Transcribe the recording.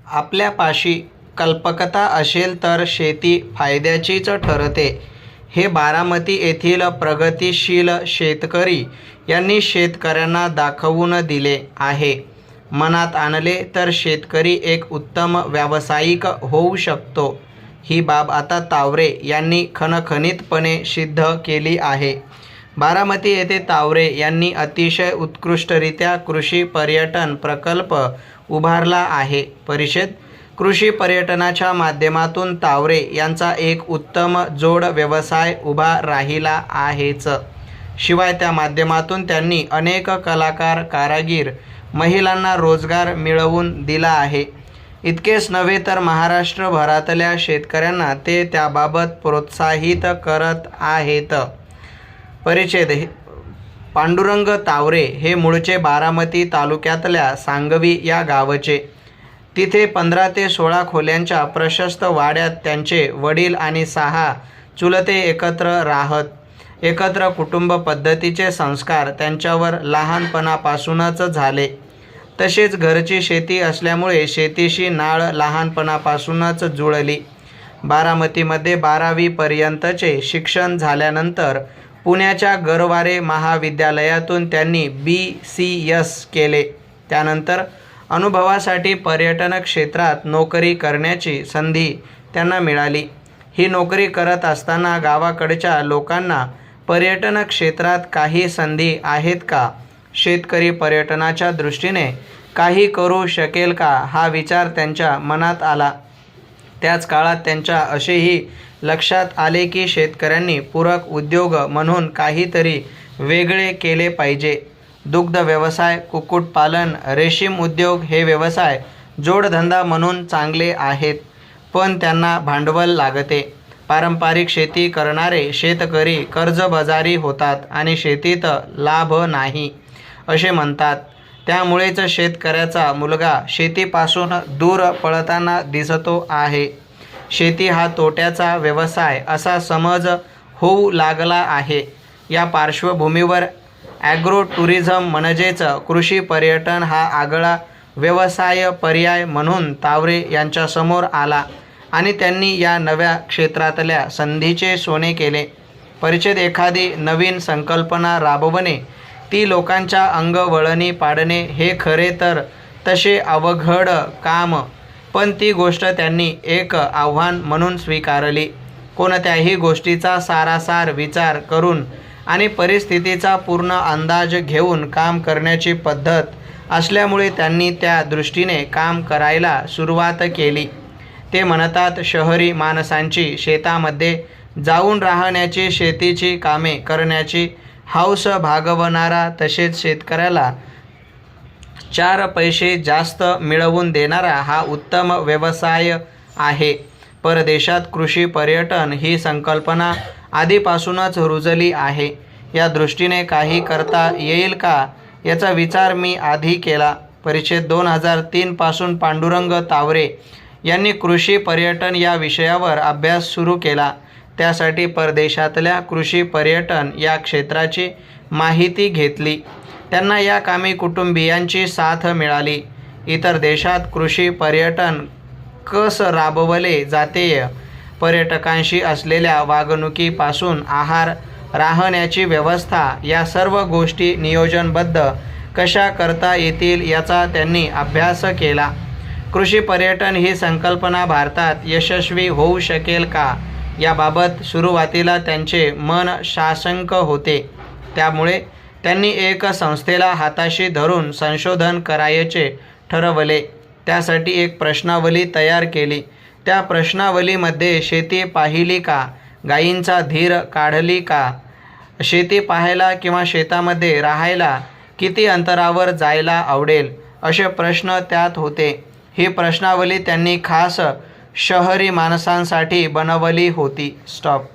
आपल्यापाशी कल्पकता असेल तर शेती फायद्याचीच ठरते, हे बारामती येथील प्रगतिशील शेतकरी यांनी शेतकऱ्यांना दाखवून दिले आहे. मनात आणले तर शेतकरी एक उत्तम व्यावसायिक होऊ शकतो, ही बाब आता तावरे यांनी खणखणीतपणे सिद्ध केली आहे. बारामती येथे तावरे यांनी अतिशय उत्कृष्टरित्या कृषी पर्यटन प्रकल्प उभारला आहे. परिषद कृषी पर्यटनाच्या माध्यमातून तावरे यांचा एक उत्तम जोड व्यवसाय उभा राहिला आहेच. शिवाय त्या माध्यमातून त्यांनी अनेक कलाकार, कारागीर, महिलांना रोजगार मिळवून दिला आहे. इतकेच नव्हे तर महाराष्ट्रभरातल्या शेतकऱ्यांना ते त्याबाबत प्रोत्साहित करत आहेत. परिच्छेद पांडुरंग तावरे हे मूळचे बारामती तालुक्यातल्या सांगवी या गावचे. तिथे 15 ते 16 खोल्यांच्या प्रशस्त वाड्यात त्यांचे वडील आणि 6 चुलते एकत्र राहत. एकत्र कुटुंब पद्धतीचे संस्कार त्यांच्यावर लहानपणापासूनच झाले. तसेच घरची शेती असल्यामुळे शेतीशी नाळ लहानपणापासूनच जुळली. बारामतीमध्ये 12वी पर्यंतचे शिक्षण झाल्यानंतर पुण्याच्या गरवारे महाविद्यालयातून त्यांनी BCS केले. त्यानंतर अनुभवासाठी पर्यटन क्षेत्रात नोकरी करण्याची संधी त्यांना मिळाली. ही नोकरी करत असताना गावाकडच्या लोकांना पर्यटन क्षेत्रात काही संधी आहेत का, शेतकरी पर्यटनाच्या दृष्टीने काही करू शकेल का, हा विचार त्यांच्या मनात आला. त्याच काळात त्यांच्या असेही लक्षात आले की शेतकऱ्यांनी पूरक उद्योग म्हणून काहीतरी वेगळे केले पाहिजे. दुग्ध व्यवसाय, कुक्कुटपालन, रेशीम उद्योग हे व्यवसाय जोडधंदा म्हणून चांगले आहेत, पण त्यांना भांडवल लागते. पारंपरिक शेती करणारे शेतकरी कर्जबाजारी होतात आणि शेतीत लाभ नाही असे म्हणतात. त्यामुळेच शेतकऱ्याचा मुलगा शेतीपासून दूर पळताना दिसतो आहे. शेती हा तोट्याचा व्यवसाय असा समज होऊ लागला आहे. या पार्श्वभूमीवर ॲग्रो टुरिझम म्हणजेच कृषी पर्यटन हा आगळा व्यवसाय पर्याय म्हणून तावरे यांच्यासमोर आला आणि त्यांनी या नव्या क्षेत्रातल्या संधीचे सोने केले. परिच्छेद एखादी नवीन संकल्पना राबवणे, ती लोकांच्या अंगवळणी पाडणे हे खरे तर तसे अवघड काम, पण ती गोष्ट त्यांनी एक आव्हान म्हणून स्वीकारली. कोणत्याही गोष्टीचा सारासार विचार करून आणि परिस्थितीचा पूर्ण अंदाज घेऊन काम करण्याची पद्धत असल्यामुळे त्यांनी त्या दृष्टीने काम करायला सुरुवात केली. ते म्हणतात, शहरी माणसांची शेतामध्ये जाऊन राहण्याची, शेतीची कामे करण्याची हौस भागवणारा, तसेच शेतकऱ्याला 4 पैसे जास्त मिळवून देणारा हा उत्तम व्यवसाय आहे. परदेशात कृषी पर्यटन ही संकल्पना आधीपासूनच रुजली आहे. या दृष्टीने काही करता येईल का, याचा विचार मी आधी केला. परिच्छेद 2003 पासून पांडुरंग तावरे यांनी कृषी पर्यटन या विषयावर अभ्यास सुरू केला. त्यासाठी परदेशातल्या कृषी पर्यटन या क्षेत्राची माहिती घेतली. त्यांना या कामी कुटुंबियांची साथ मिळाली. इतर देशात कृषी पर्यटन कसं राबवले जाते, पर्यटकांशी असलेल्या वागणुकीपासून आहार, राहण्याची व्यवस्था या सर्व गोष्टी नियोजनबद्ध कशा करता येतील याचा त्यांनी अभ्यास केला. कृषी पर्यटन ही संकल्पना भारतात यशस्वी होऊ शकेल का, याबाबत सुरुवातीला त्यांचे मन साशंक होते. त्यामुळे त्यांनी एक संस्थेला हाताशी धरून संशोधन करायचे ठरवले. त्यासाठी एक प्रश्नावली तयार केली. त्या प्रश्नावलीमध्ये शेती पाहिली का, गायींचा धीर काढली का, शेती पाहायला किंवा शेतामध्ये राहायला किती अंतरावर जायला आवडेल, असे प्रश्न त्यात होते. ही प्रश्नावली त्यांनी खास शहरी माणसांसाठी बनवली होती. स्टॉप.